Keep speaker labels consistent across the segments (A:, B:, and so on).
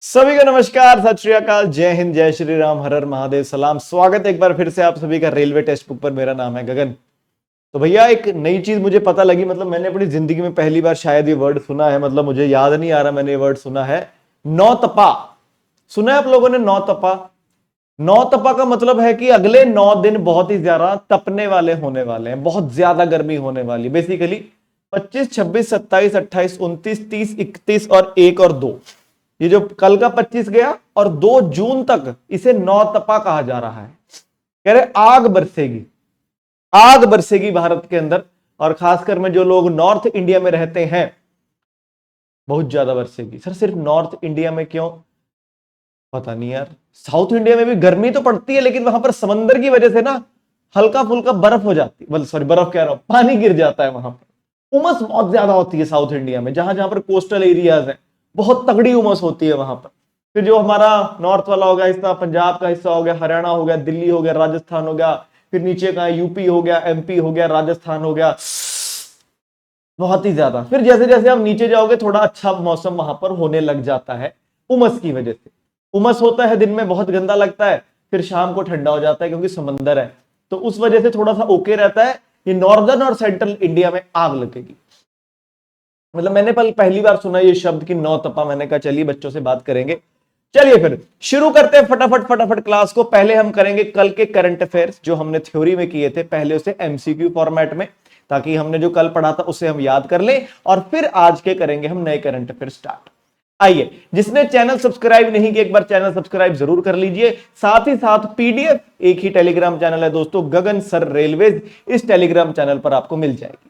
A: सभी को नमस्कार, सत श्री अकाल, जय हिंद, जय श्री राम, हर हर महादेव, सलाम। स्वागत एक बार फिर से आप सभी का रेलवे टेक्स्ट बुक पर। मेरा नाम है गगन। तो भैया एक नई चीज मुझे पता लगी, मतलब मैंने अपनी जिंदगी में पहली बार शायद ये वर्ड सुना है, मतलब मुझे याद नहीं आ रहा मैंने ये वर्ड सुना है। नौतपा सुना है आप लोगों ने? नौतपा। नौतपा का मतलब है कि अगले 9 दिन बहुत ही ज्यादा तपने वाले होने वाले हैं, बहुत ज्यादा गर्मी होने वाली। बेसिकली 25, 26, 27, 28, 29, 30, 31 और 1 और 2, ये जो कल का 25 गया और 2 जून तक इसे नौतपा कहा जा रहा है। कह रहे आग बरसेगी, आग बरसेगी भारत के अंदर, और खासकर में जो लोग नॉर्थ इंडिया में रहते हैं बहुत ज्यादा बरसेगी। सर सिर्फ नॉर्थ इंडिया में क्यों, पता नहीं यार। साउथ इंडिया में भी गर्मी तो पड़ती है, लेकिन वहां पर समंदर की वजह से ना हल्का फुल्का बर्फ हो जाती है, सॉरी बर्फ कह रहा हूं, पानी गिर जाता है वहां पर। उमस बहुत ज्यादा होती है साउथ इंडिया में, जहां जहां पर कोस्टल एरियाज है, बहुत तगड़ी उमस होती है वहां पर। फिर जो हमारा नॉर्थ वाला हो गया हिस्सा, पंजाब का हिस्सा हो गया, हरियाणा हो गया, दिल्ली हो गया, राजस्थान हो गया, फिर नीचे का यूपी हो गया, एमपी हो गया, राजस्थान हो गया, बहुत ही ज्यादा। फिर जैसे जैसे आप नीचे जाओगे थोड़ा अच्छा मौसम वहां पर होने लग जाता है उमस की वजह से। उमस होता है, दिन में बहुत गंदा लगता है, फिर शाम को ठंडा हो जाता है क्योंकि समंदर है, तो उस वजह से थोड़ा सा ओके रहता है। ये नॉर्दर्न और सेंट्रल इंडिया में आग लगेगी। मतलब मैंने पहली बार सुना ये शब्द की नौतपा। मैंने कहा चलिए बच्चों से बात करेंगे। चलिए फिर शुरू करते हैं फटाफट फटाफट क्लास को। पहले हम करेंगे कल के करंट अफेयर्स जो हमने थ्योरी में किए थे, पहले उसे एमसीक्यू फॉर्मेट में, ताकि हमने जो कल पढ़ा था उसे हम याद कर लें, और फिर आज के करेंगे हम नए करंट अफेयर स्टार्ट। आइए, जिसने चैनल सब्सक्राइब नहीं किया एक बार चैनल सब्सक्राइब जरूर कर लीजिए। साथ ही साथ पीडीएफ एक ही टेलीग्राम चैनल है दोस्तों, गगन सर रेलवेज, इस टेलीग्राम चैनल पर आपको मिल जाएगी।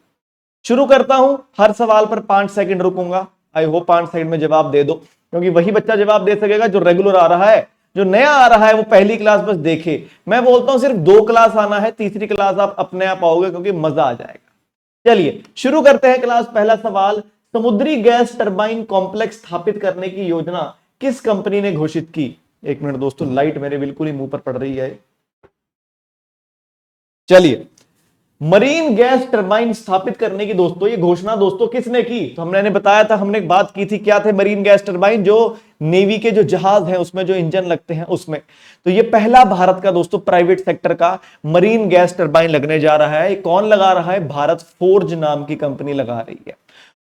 A: शुरू करता हूं, हर सवाल पर 5 सेकंड रुकूंगा। आई होप 5 सेकंड में जवाब दे दो, क्योंकि वही बच्चा जवाब दे सकेगा जो रेगुलर आ रहा है। जो नया आ रहा है वो पहली क्लास बस देखे। मैं बोलता हूं सिर्फ 2 क्लास आना है, तीसरी क्लास आप अपने आप आओगे क्योंकि मजा आ जाएगा। चलिए शुरू करते हैं क्लास। पहला सवाल, समुद्री गैस टरबाइन कॉम्प्लेक्स स्थापित करने की योजना किस कंपनी ने घोषित की? 1 मिनट दोस्तों, लाइट मेरे बिल्कुल ही मुंह पर पड़ रही है। चलिए, मरीन गैस टरबाइन स्थापित करने की दोस्तों ये घोषणा दोस्तों किसने की? तो हमने बताया था, हमने बात की थी, क्या थे मरीन गैस टरबाइन? जो नेवी के जो जहाज हैं उसमें जो इंजन लगते हैं उसमें। तो ये पहला भारत का दोस्तों प्राइवेट सेक्टर का मरीन गैस टरबाइन लगने जा रहा है। कौन लगा रहा है? भारत फोर्ज नाम की कंपनी लगा रही है।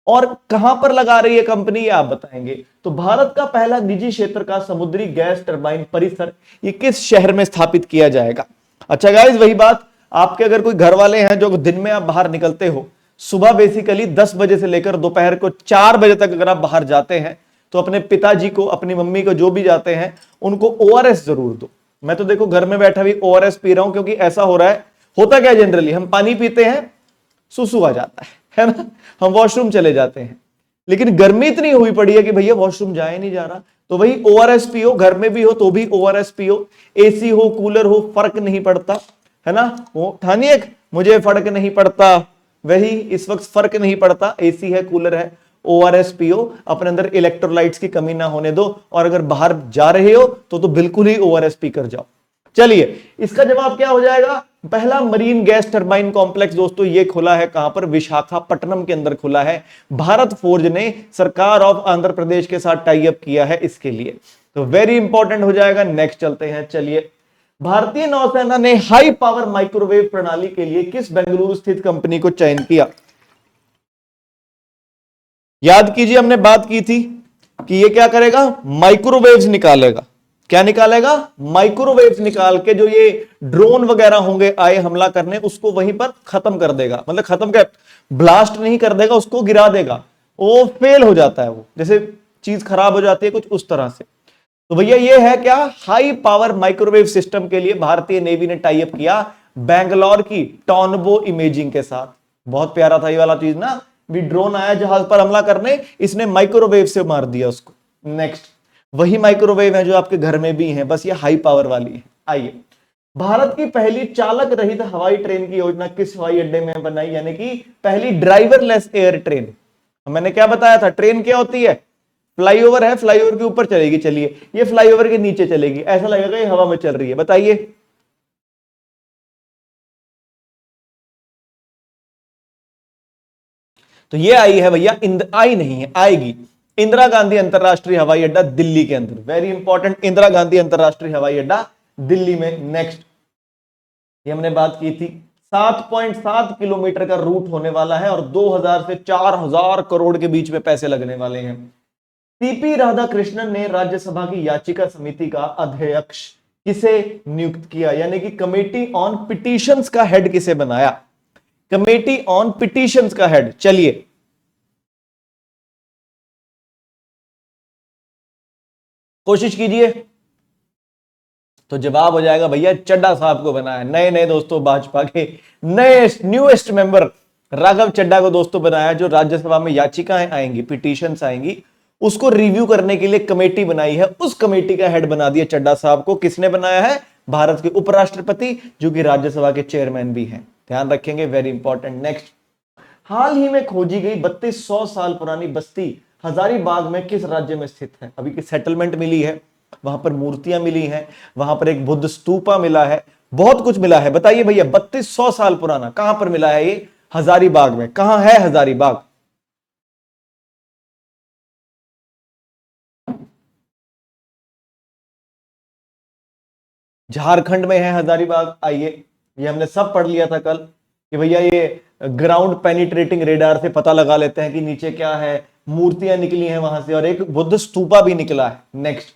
A: और कहां पर लगा रही है कंपनी, ये आप बताएंगे। तो भारत का पहला निजी क्षेत्र का समुद्री गैस टरबाइन परिसर ये किस शहर में स्थापित किया जाएगा? अच्छा गाइस, वही बात, आपके अगर कोई घर वाले हैं जो दिन में आप बाहर निकलते हो, सुबह बेसिकली 10 बजे से लेकर दोपहर को 4 बजे तक अगर आप बाहर जाते हैं, तो अपने पिताजी को, अपनी मम्मी को, जो भी जाते हैं उनको ओआरएस जरूर दो। मैं तो देखो घर में बैठा भी ओआरएस पी रहा हूं, क्योंकि ऐसा हो रहा है, होता क्या जनरली, हम पानी पीते हैं, सुसु आ जाता है ना, हम वॉशरूम चले जाते हैं, लेकिन गर्मी इतनी हुई पड़ी है कि भैया वॉशरूम जाए नहीं जा रहा। तो वही ओआरएस पियो, घर में भी हो तो भी ओआरएस पियो, एसी हो कूलर हो फर्क नहीं पड़ता, है ना। वो ठानी एक, मुझे फर्क नहीं पड़ता, वही इस वक्त फर्क नहीं पड़ता, एसी है कूलर है, ओआरएस पियो, अपने अंदर इलेक्ट्रोलाइट्स की कमी ना होने दो, और अगर बाहर जा रहे हो तो बिल्कुल ही ओआरएस पी कर जाओ। चलिए, इसका जवाब क्या हो जाएगा? पहला मरीन गैस टरबाइन कॉम्प्लेक्स दोस्तों ये खुला है कहां पर? विशाखापट्टनम के अंदर खुला है। भारत फोर्ज ने सरकार ऑफ आंध्र प्रदेश के साथ टाई अप किया है इसके लिए, तो वेरी इंपॉर्टेंट हो जाएगा। नेक्स्ट चलते हैं। चलिए, भारतीय नौसेना ने हाई पावर माइक्रोवेव प्रणाली के लिए किस बेंगलुरु स्थित कंपनी को चयन किया? याद कीजिए, हमने बात की थी कि ये क्या करेगा? माइक्रोवेव्स निकालेगा। क्या निकालेगा? माइक्रोवेव्स निकाल के जो ये ड्रोन वगैरह होंगे आए हमला करने, उसको वहीं पर खत्म कर देगा। मतलब खत्म क्या, ब्लास्ट नहीं कर देगा, उसको गिरा देगा। वो फेल हो जाता है, वो जैसे चीज खराब हो जाती है कुछ उस तरह से। तो भैया ये है क्या? हाई पावर माइक्रोवेव सिस्टम के लिए भारतीय नेवी ने टाई अप किया बैंगलोर की टॉनबो इमेजिंग के साथ। बहुत प्यारा था ये वाला चीज ना, भी ड्रोन आया जहाज पर हमला करने, इसने माइक्रोवेव से मार दिया उसको। नेक्स्ट, वही माइक्रोवेव है जो आपके घर में भी है, बस ये हाई पावर वाली है। आइए, भारत की पहली चालक रहित हवाई ट्रेन की योजना किस हवाई अड्डे में बनाई? यानी कि पहली ड्राइवरलेस एयर ट्रेन। मैंने क्या बताया था, ट्रेन क्या होती है? फ्लाईओवर है, फ्लाईओवर के ऊपर चलेगी। चलिए, ये फ्लाईओवर के नीचे चलेगी, ऐसा लगेगा ये हवा में चल रही है। बताइए। तो ये आई है भैया, आई नहीं है, आएगी। इंदिरा गांधी अंतरराष्ट्रीय हवाई अड्डा दिल्ली के अंदर, वेरी इंपॉर्टेंट, इंदिरा गांधी अंतरराष्ट्रीय हवाई अड्डा दिल्ली में। नेक्स्ट, ये हमने बात की थी, 7.7 किलोमीटर का रूट होने वाला है और 2000 से 4000 करोड़ के बीच में पैसे लगने वाले हैं। सीपी राधाकृष्णन ने राज्यसभा की याचिका समिति का अध्यक्ष किसे नियुक्त किया, यानी कि कमेटी ऑन पिटीशंस का हेड किसे बनाया, कमेटी ऑन पिटीशंस का हेड। चलिए, कोशिश कीजिए, तो जवाब हो जाएगा भैया चड्डा साहब को बनाया। नए नए दोस्तों भाजपा के नए न्यूएस्ट मेंबर राघव चड्डा को दोस्तों बनाया, जो राज्यसभा में याचिकाएं आएंगी, पिटीशंस आएंगी, उसको रिव्यू करने के लिए कमेटी बनाई है। उस कमेटी का हेड बना दिया चड्डा साहब को। किसने बनाया है? भारत के उपराष्ट्रपति, जो कि राज्यसभा के चेयरमैन भी हैं। ध्यान रखेंगे, वेरी इंपॉर्टेंट। नेक्स्ट, हाल ही में खोजी गई 3200 साल पुरानी बस्ती हजारीबाग में किस राज्य में स्थित है? अभी की सेटलमेंट मिली है, वहां पर मूर्तियां मिली हैं, वहां पर एक बुद्ध स्तूपा मिला है, बहुत कुछ मिला है। बताइए भैया 3200 साल पुराना कहां पर मिला है? ये हजारीबाग में। कहां है हजारीबाग? झारखंड में है हजारीबाग। आइए, ये हमने सब पढ़ लिया था कल कि भैया ये ग्राउंड पेनिट्रेटिंग रेडार से पता लगा लेते हैं कि नीचे क्या है। मूर्तियां निकली हैं वहां से और एक बुद्ध स्तूपा भी निकला है। नेक्स्ट,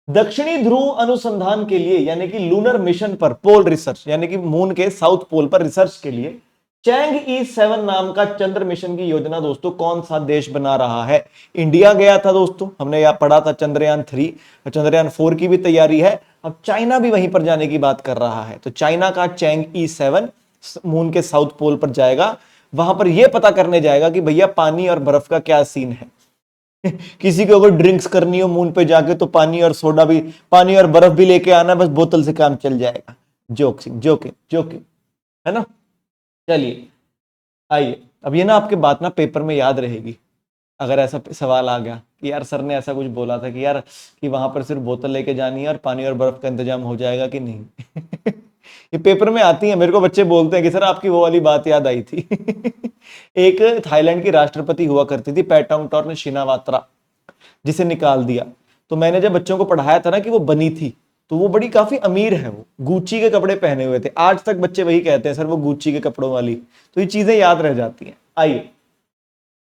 A: दक्षिणी ध्रुव अनुसंधान के लिए यानी कि लूनर मिशन पर पोल रिसर्च यानी कि मून के साउथ पोल पर रिसर्च के लिए चैंग ई 7 नाम का चंद्र मिशन की योजना दोस्तों कौन सा देश बना रहा है? इंडिया गया था दोस्तों, हमने यहां पढ़ा था चंद्रयान 3, चंद्रयान 4 की भी तैयारी है। अब चाइना भी वहीं पर जाने की बात कर रहा है, तो चाइना का चैंग ई 7 मून के साउथ पोल पर जाएगा। वहां पर यह पता करने जाएगा कि भैया पानी और बर्फ का क्या सीन है। किसी को अगर ड्रिंक्स करनी हो मून पे जाके तो पानी और सोडा भी, पानी और बर्फ भी लेके आना, बस बोतल से काम चल जाएगा। जोकिंग जोकिंग जोकिंग, है ना। चलिए, आइए, अब ये ना आपके बात ना पेपर में याद रहेगी। अगर ऐसा सवाल आ गया कि यार सर ने ऐसा कुछ बोला था कि यार कि वहां पर सिर्फ बोतल लेके जानी है और पानी और बर्फ का इंतजाम हो जाएगा कि नहीं। ये पेपर में आती है, मेरे को बच्चे बोलते हैं कि सर आपकी वो वाली बात याद आई थी। एक थाईलैंड की राष्ट्रपति हुआ करती थी पैटोंगटोर्न शिनावात्रा, जिसे निकाल दिया। तो मैंने जब बच्चों को पढ़ाया था ना कि वो बनी थी, तो वो बड़ी काफी अमीर है, वो गुच्ची के कपड़े पहने हुए थे। आज तक बच्चे वही कहते हैं सर वो गुच्ची के कपड़ों वाली। तो ये चीजें याद रह जाती हैं। आइए,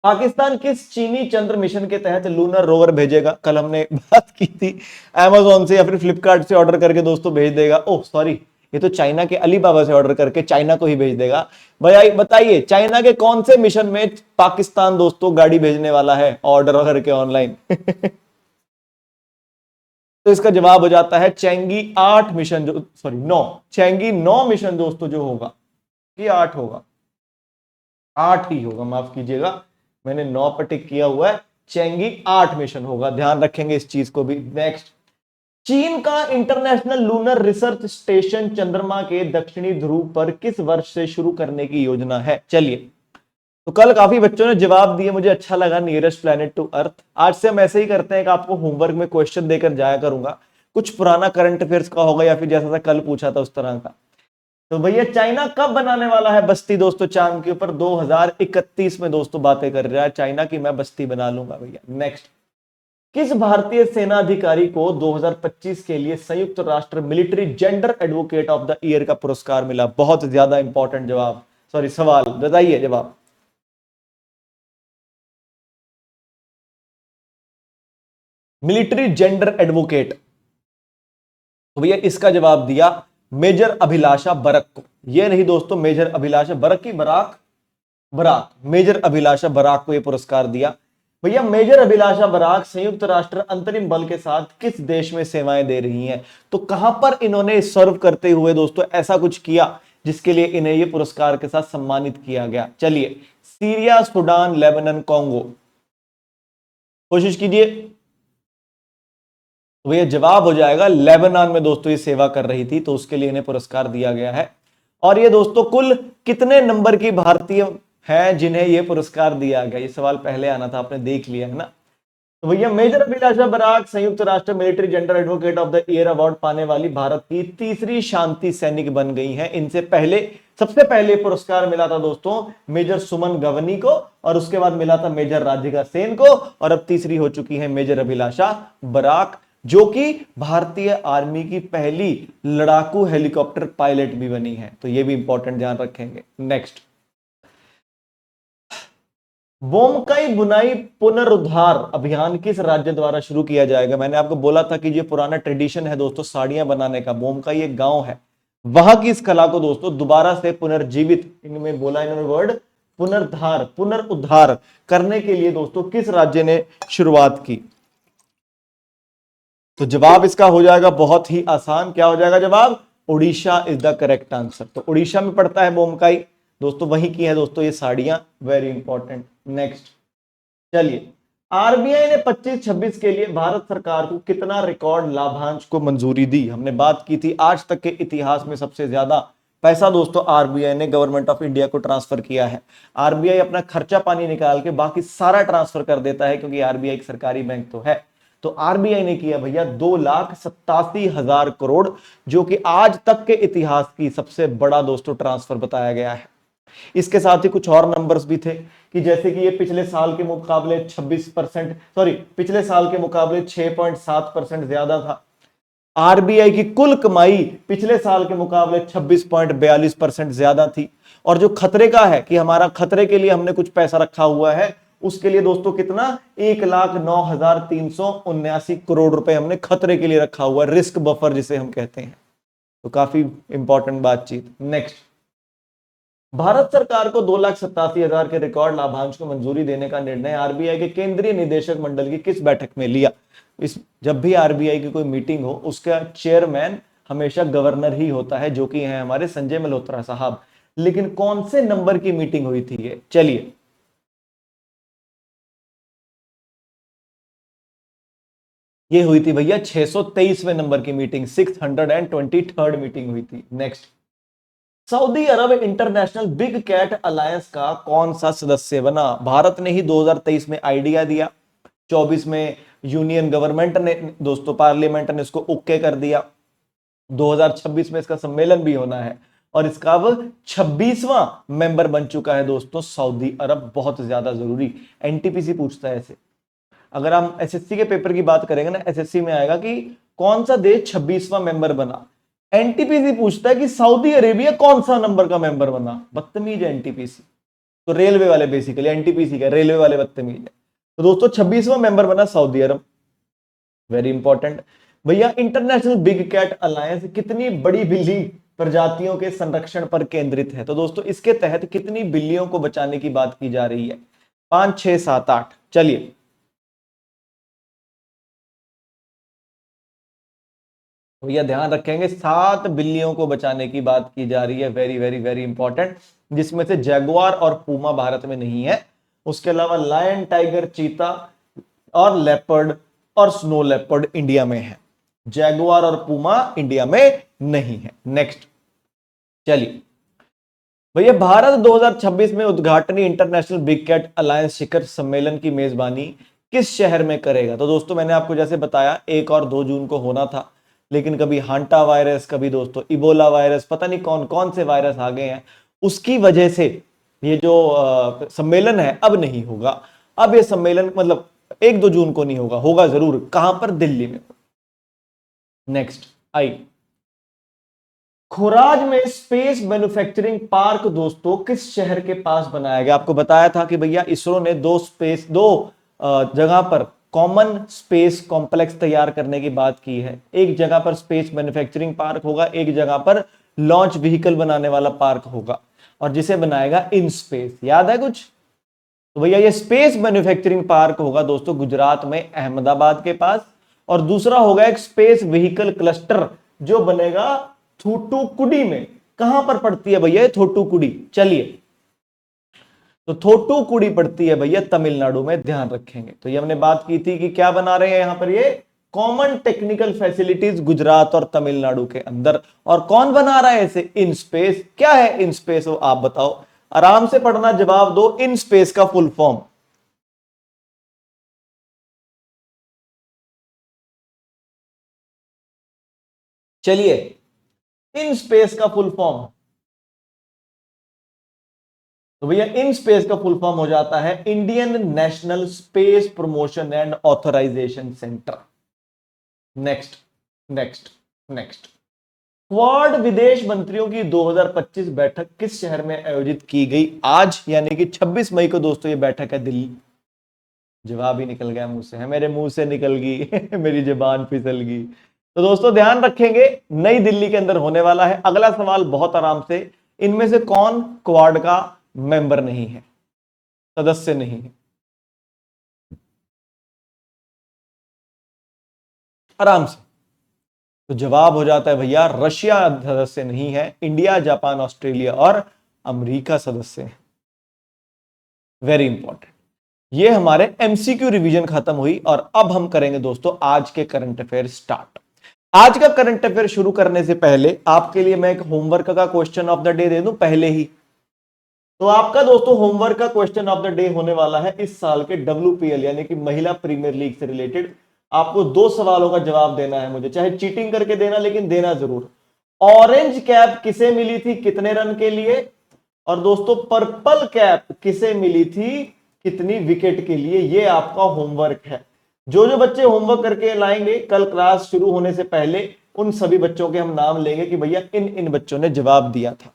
A: पाकिस्तान किस चीनी चंद्र मिशन के तहत लूनर रोवर भेजेगा? कल हमने बात की थी, अमेज़न से या फिर फ्लिपकार्ट से ऑर्डर करके दोस्तों भेज देगा। ओह सॉरी, ये तो चाइना के अलीबाबा से ऑर्डर करके चाइना को ही भेज देगा। भाई बताइए चाइना के कौन से मिशन में पाकिस्तान दोस्तों गाड़ी भेजने वाला है ऑर्डर करके ऑनलाइन? तो इसका जवाब हो जाता है चैंगी 8 मिशन, जो सॉरी 9, चैंगी 9 मिशन दोस्तों जो होगा ये 8 होगा, 8 ही होगा, माफ कीजिएगा, मैंने 9 पर टिक किया हुआ है। चैंगी 8 मिशन होगा, ध्यान रखेंगे इस चीज को भी। नेक्स्ट, चीन का इंटरनेशनल लूनर रिसर्च स्टेशन चंद्रमा के दक्षिणी ध्रुव पर किस वर्ष से शुरू करने की योजना है? चलिए, तो कल काफी बच्चों ने जवाब दिए, मुझे अच्छा लगा, नियरेस्ट प्लेनेट टू अर्थ। आज से हम ऐसे ही करते हैं कि आपको होमवर्क में क्वेश्चन देकर जाया करूंगा, कुछ पुराना करंट अफेयर्स का होगा या फिर जैसा था कल पूछा था उस तरह का। तो भैया चाइना कब बनाने वाला है बस्ती दोस्तों चांद के ऊपर? 2031 में दोस्तों बातें कर रहा है चाइना की, मैं बस्ती बना लूंगा भैया। नेक्स्ट, किस भारतीय सेना अधिकारी को 2025 के लिए संयुक्त राष्ट्र military gender advocate of the year का पुरस्कार मिला? बहुत ज्यादा इंपॉर्टेंट जवाब, सॉरी सवाल, बताइए जवाब। मिलिट्री जेंडर एडवोकेट, तो भैया इसका जवाब दिया मेजर अभिलाषा बरक को। ये नहीं दोस्तों, मेजर अभिलाषा बरक की बराक, बराक, मेजर अभिलाषा बराक को यह पुरस्कार दिया। भैया मेजर अभिलाषा बराक संयुक्त राष्ट्र अंतरिम बल के साथ किस देश में सेवाएं दे रही हैं? तो कहां पर इन्होंने सर्व करते हुए दोस्तों ऐसा कुछ किया जिसके लिए इन्हें यह पुरस्कार के साथ सम्मानित किया गया? चलिए, सीरिया, सूडान, लेबनान, कॉन्गो, कोशिश कीजिए। तो ये जवाब हो जाएगा लेबनान में दोस्तों ये सेवा कर रही थी, तो उसके लिए इन्हें पुरस्कार दिया गया है। और ये दोस्तों कुल कितने नंबर की भारतीय हैं जिन्हें यह पुरस्कार दिया गया? ये सवाल पहले आना था, आपने देख लिया है ना। तो भैया मेजर अभिलाषा बराक संयुक्त राष्ट्र military gender advocate of the year award पाने वाली भारत की तीसरी शांति सैनिक बन गई हैं। इनसे पहले सबसे पहले पुरस्कार मिला था दोस्तों मेजर सुमन गवनी को, और उसके बाद मिला था मेजर राधिका सेन को, और अब तीसरी हो चुकी है मेजर अभिलाषा बराक, जो कि भारतीय आर्मी की पहली लड़ाकू हेलीकॉप्टर पायलट भी बनी है। तो ये भी इंपॉर्टेंट ध्यान रखेंगे। नेक्स्ट, बोमकई बुनाई पुनरुद्धार अभियान किस राज्य द्वारा शुरू किया जाएगा? मैंने आपको बोला था कि ये पुराना ट्रेडिशन है दोस्तों साड़ियां बनाने का। बोमकई एक गांव है, वहां की इस कला को दोस्तों दोबारा से पुनर्जीवित, इनमें बोला इन्होंने वर्ड पुनर्धार, पुनरुद्धार करने के लिए दोस्तों किस राज्य ने शुरुआत की? तो जवाब इसका हो जाएगा बहुत ही आसान। क्या हो जाएगा जवाब? Orissa is the correct answer. तो उड़ीसा में पड़ता है बोमकाई दोस्तों, वहीं की है दोस्तों ये साड़ियां, वेरी इंपॉर्टेंट। नेक्स्ट, चलिए, आरबीआई ने 25-26 के लिए भारत सरकार को कितना रिकॉर्ड लाभांश को मंजूरी दी? हमने बात की थी आज तक के इतिहास में सबसे ज्यादा पैसा दोस्तों आरबीआई ने गवर्नमेंट ऑफ इंडिया को ट्रांसफर किया है। आरबीआई अपना खर्चा पानी निकाल के बाकी सारा ट्रांसफर कर देता है, क्योंकि आरबीआई एक सरकारी बैंक तो है। तो आरबीआई ने किया भैया 2,87,000 करोड़, जो कि आज तक के इतिहास की सबसे बड़ा दोस्तों ट्रांसफर बताया गया है। इसके साथ ही कुछ और नंबर्स भी थे कि जैसे कि ये पिछले साल के मुकाबले 26%, सॉरी पिछले साल के मुकाबले 6.7% ज्यादा था। आरबीआई की कुल कमाई पिछले साल के मुकाबले 26.42% ज्यादा थी। और जो खतरे का है कि हमारा खतरे के लिए हमने कुछ पैसा रखा हुआ है, उसके लिए दोस्तों कितना 1,09,379 करोड़ रुपए हमने खतरे के लिए रखा हुआ है, रिस्क बफर जिसे हम कहते हैं। तो काफी इंपॉर्टेंट बातचीत। नेक्स्ट, भारत सरकार को 2,87,000 के रिकॉर्ड लाभांश को मंजूरी देने का निर्णय आरबीआई के केंद्रीय निदेशक मंडल की किस बैठक में लिया? जब भी आरबीआई की कोई मीटिंग हो, उसका चेयरमैन हमेशा गवर्नर ही होता है, जो कि है हमारे संजय मल्होत्रा साहब। लेकिन कौन से नंबर की मीटिंग हुई थी ये? चलिए, ये हुई थी भैया 623वें नंबर की मीटिंग, 623rd मीटिंग हुई थी। नेक्स्ट, सऊदी अरब इंटरनेशनल बिग कैट अलायंस का कौन सा सदस्य बना? भारत ने ही 2023 में आइडिया दिया, 24 में यूनियन गवर्नमेंट ने दोस्तों, पार्लियामेंट ने इसको ओके कर दिया, 2026 में इसका सम्मेलन भी होना है, और इसका अब 26वां मेंबर बन चुका है दोस्तों सऊदी अरब। बहुत ज्यादा जरूरी, एनटीपीसी पूछता है ऐसे। अगर हम एसएससी के पेपर की बात करेंगे ना, एसएससी में आएगा कि कौन सा देश 26वां मेंबर बना। एनटीपीसी पूछता है कि सऊदी अरेबिया कौन सा नंबर का मेंबर बना। बदतमीज है एनटीपीसी। तो रेलवे वाले बेसिकली, एनटीपीसी का रेलवे वाले बदतमीज है। तो दोस्तों 26वां मेंबर बना सऊदी अरब, वेरी इंपॉर्टेंट। भैया इंटरनेशनल बिग कैट अलायंस कितनी बड़ी बिल्ली प्रजातियों के संरक्षण पर केंद्रित है? तो दोस्तों इसके तहत कितनी बिल्लियों को बचाने की बात की जा रही है? 5, 6, 7, 8। चलिए, भैया ध्यान रखेंगे 7 बिल्लियों को बचाने की बात की जा रही है, वेरी वेरी वेरी इंपॉर्टेंट। जिसमें से जैगुआर और पूमा भारत में नहीं है, उसके अलावा लायन, टाइगर, चीता और लेपर्ड और स्नो लेपर्ड इंडिया में है। जैगुआर और पूमा इंडिया में नहीं है। नेक्स्ट, चलिए भैया, भारत 2026 में उद्घाटनी इंटरनेशनल बिग कैट अलायंस शिखर सम्मेलन की मेजबानी किस शहर में करेगा? तो दोस्तों मैंने आपको जैसे बताया 1 और 2 जून को होना था, लेकिन कभी हांटा वायरस, कभी दोस्तों इबोला वायरस, पता नहीं कौन कौन से वायरस आ गए हैं, उसकी वजह से ये जो सम्मेलन है अब नहीं होगा। अब ये सम्मेलन मतलब 1-2 जून को नहीं होगा, होगा जरूर। कहां पर? दिल्ली में। नेक्स्ट, आई खोराज में स्पेस मैन्युफैक्चरिंग पार्क दोस्तों किस शहर के पास बनाया गया? आपको बताया था कि भैया इसरो ने दो जगह पर कॉमन स्पेस कॉम्प्लेक्स तैयार करने की बात की है। एक जगह पर स्पेस मैन्युफैक्चरिंग पार्क होगा, एक जगह पर लॉन्च व्हीकल बनाने वाला पार्क होगा, और जिसे बनाएगा इन स्पेस। याद है कुछ? तो भैया ये स्पेस मैन्युफैक्चरिंग पार्क होगा दोस्तों गुजरात में अहमदाबाद के पास, और दूसरा होगा एक स्पेस व्हीकल क्लस्टर जो बनेगा थूथुकुडी में। कहां पर पड़ती है भैया थोटुकुडी? चलिए, तो थोटुकुडी पड़ती है भैया तमिलनाडु में, ध्यान रखेंगे। तो ये हमने बात की थी कि क्या बना रहे हैं यहां पर, ये कॉमन टेक्निकल फैसिलिटीज गुजरात और तमिलनाडु के अंदर। और कौन बना रहा है इसे? In space. क्या है इन स्पेस, वो आप बताओ, आराम से पढ़ना, जवाब दो। इन स्पेस का फुल फॉर्म चलिए, इन स्पेस का फुल फॉर्म, तो भैया इन स्पेस का फुल फॉर्म हो जाता है Indian national space promotion and authorisation centre. Next next next. Quad विदेश मंत्रियों की 2025 बैठक किस शहर में आयोजित की गई आज, यानी कि 26 मई को दोस्तों ये बैठक है दिल्ली। जवाब ही निकल गया मुंह से, है मेरे मुंह से निकल गई मेरी जुबान फिसल गई। तो दोस्तों ध्यान रखेंगे, नई दिल्ली के अंदर होने वाला है। अगला सवाल बहुत आराम से, इनमें से कौन क्वाड का मेंबर नहीं है, सदस्य नहीं है? आराम से। तो जवाब हो जाता है भैया, रशिया सदस्य नहीं है, इंडिया, जापान, ऑस्ट्रेलिया और अमेरिका सदस्य है। Very important. ये हमारे एमसीक्यू रिवीजन खत्म हुई और अब हम करेंगे दोस्तों आज के करंट अफेयर स्टार्ट। आज का करंट अफेयर शुरू करने से पहले आपके लिए मैं एक होमवर्क का question of the day they दूं पहले ही। तो आपका दोस्तों होमवर्क का क्वेश्चन ऑफ द डे होने वाला है इस साल के WPL यानी कि महिला प्रीमियर लीग से रिलेटेड। आपको 2 सवालों का जवाब देना है मुझे, चाहे चीटिंग करके देना, लेकिन देना जरूर। ऑरेंज कैप किसे मिली थी, कितने रन के लिए? और दोस्तों पर्पल कैप किसे मिली थी, कितनी विकेट के लिए? ये आपका होमवर्क है। जो जो बच्चे होमवर्क करके लाएंगे कल क्लास शुरू होने से पहले, उन सभी बच्चों के हम नाम लेंगे कि भैया इन इन बच्चों ने जवाब दिया था।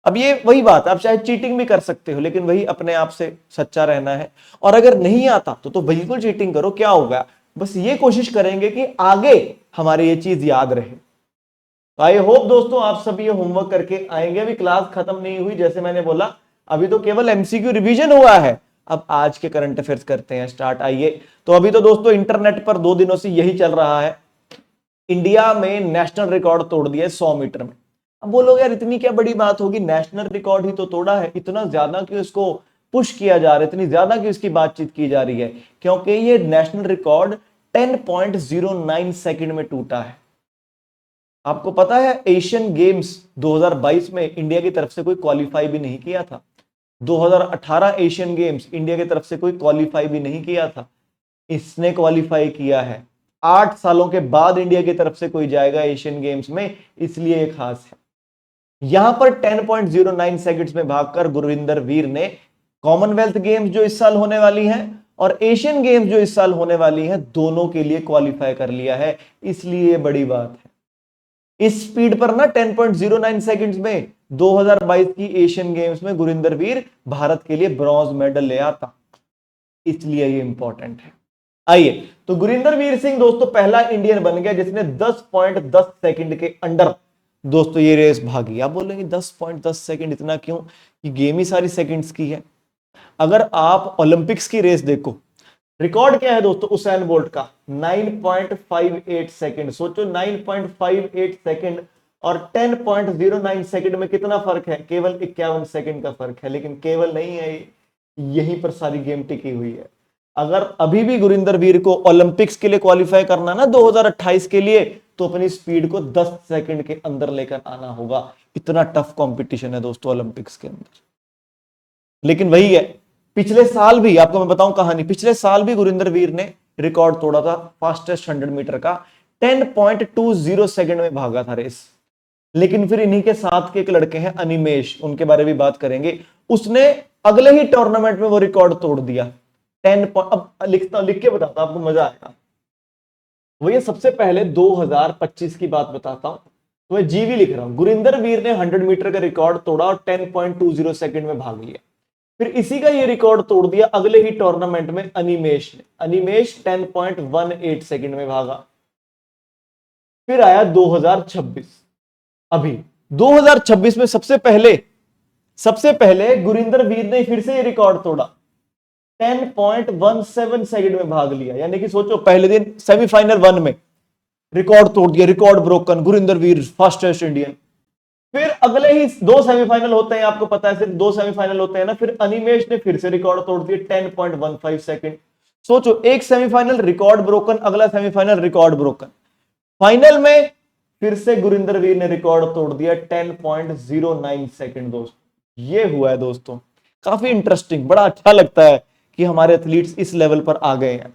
A: अब ये वही बात, आप चाहे चीटिंग भी कर सकते हो, लेकिन वही अपने आप से सच्चा रहना है। और अगर नहीं आता तो बिल्कुल चीटिंग करो, क्या होगा? बस ये कोशिश करेंगे कि आगे हमारी ये चीज याद रहे। आई होप दोस्तों आप सभी ये होमवर्क करके आएंगे। अभी क्लास खत्म नहीं हुई, जैसे मैंने बोला अभी तो केवल एमसीक्यू रिवीजन हुआ है। अब आज के करंट अफेयर्स करते हैं स्टार्ट। आइए, तो अभी तो दोस्तों इंटरनेट पर 2 दिनों से यही चल रहा है, इंडिया में नेशनल रिकॉर्ड तोड़ दिया 100 मीटर में। अब बोलोगे यार इतनी क्या बड़ी बात होगी, नेशनल रिकॉर्ड ही तो तोड़ा है, इतना ज्यादा क्यों इसको पुश किया जा रहा है, इतनी ज्यादा क्यों इसकी बातचीत की जा रही है? क्योंकि ये नेशनल रिकॉर्ड 10.09 सेकंड में टूटा है। आपको पता है एशियन गेम्स 2022 में इंडिया की तरफ से कोई क्वालिफाई भी नहीं किया था। 2018 एशियन गेम्स इंडिया की तरफ से कोई क्वालिफाई भी नहीं किया था, इसने क्वालिफाई किया है। 8 सालों के बाद इंडिया की तरफ से कोई जाएगा एशियन गेम्स में, इसलिए ये खास है। यहां पर 10.09 सेकंड्स में भागकर गुरविंदर वीर ने कॉमनवेल्थ गेम्स जो इस साल होने वाली हैं और एशियन गेम्स जो इस साल होने वाली हैं, दोनों के लिए क्वालिफाई कर लिया है, इसलिए ये बड़ी बात है। इस स्पीड पर ना 10.09 सेकंड्स में 2022 की एशियन गेम्स में गुरिंदर वीर भारत के लिए ब्रॉन्ज मेडल ले आता, इसलिए ये इंपॉर्टेंट है। आइए, तो गुरिंदर वीर सिंह दोस्तों पहला इंडियन बन गया जिसने 10.10 सेकंड के अंडर दोस्तों ये रेस भागी। आप बोलेंगे 10.10 सेकंड इतना क्यों? ये गेम ही सारी सेकंड्स की है। अगर आप ओलंपिक्स की रेस देखो, रिकॉर्ड क्या है दोस्तों उसैन बोल्ट का? 9.58 सेकंड। सोचो 9.58 सेकंड और 10.09 सेकंड में कितना फर्क है? केवल 51 सेकंड का फर्क है। लेकिन केवल नहीं है, यहीं पर सारी गेम टिकी हुई है। अगर अभी भी गुरिंदर वीर को ओलंपिक्स के लिए क्वालिफाई करना ना 2028 के लिए, तो अपनी स्पीड को 10 सेकंड के अंदर लेकर आना होगा। इतना टफ कंपटीशन है दोस्तों ओलंपिक्स के अंदर। लेकिन वही है, पिछले साल भी आपको मैं बताऊं कहानी, पिछले साल भी गुरिंदर वीर ने रिकॉर्ड तोड़ा था फास्टेस्ट 100 मीटर का, 10.20 सेकंड में भागा था रेस। लेकिन फिर इन्हीं के साथ के एक लड़के हैं अनिमेश, उनके बारे में बात करेंगे, उसने अगले ही टूर्नामेंट में वो रिकॉर्ड तोड़ दिया 10। अब लिख के बताता आपको मजा आएगा। वो ये सबसे पहले 2025 की बात बताता हूं, तो मैं जीवी लिख रहा हूं। गुरिंदर वीर ने 100 मीटर का रिकॉर्ड तोड़ा और 10.20 सेकंड में भाग लिया। फिर इसी का ये रिकॉर्ड तोड़ दिया अगले ही टूर्नामेंट में अनिमेश ने। अनिमेश 10.18 सेकंड में भागा। फिर आया 2026। अभी 2026 में सबसे पहले गुरिंदर वीर ने फिर से ये रिकॉर्ड तोड़ा, 10.17 सेकंड में भाग लिया। यानी कि सोचो पहले दिन सेमीफाइनल 1 में रिकॉर्ड तोड़ दिया, रिकॉर्ड ब्रोकन, गुरिंदर वीर फास्टेस्ट इंडियन। फिर अगले ही 2 सेमीफाइनल होते हैं, आपको पता है सिर्फ 2 सेमीफाइनल होते हैं ना। फिर अनिमेश ने फिर से रिकॉर्ड तोड़ दिया 10.15 सेकंड। सोचो एक सेमीफाइनल रिकॉर्ड ब्रोकन, अगला सेमीफाइनल रिकॉर्ड ब्रोकन, फाइनल में फिर से गुरिंदर वीर ने रिकॉर्ड तोड़ दिया 10.09 सेकंड। दोस्तों ये हुआ है दोस्तों, काफी इंटरेस्टिंग, बड़ा अच्छा लगता है कि हमारे एथलीट्स इस लेवल पर आ गए हैं।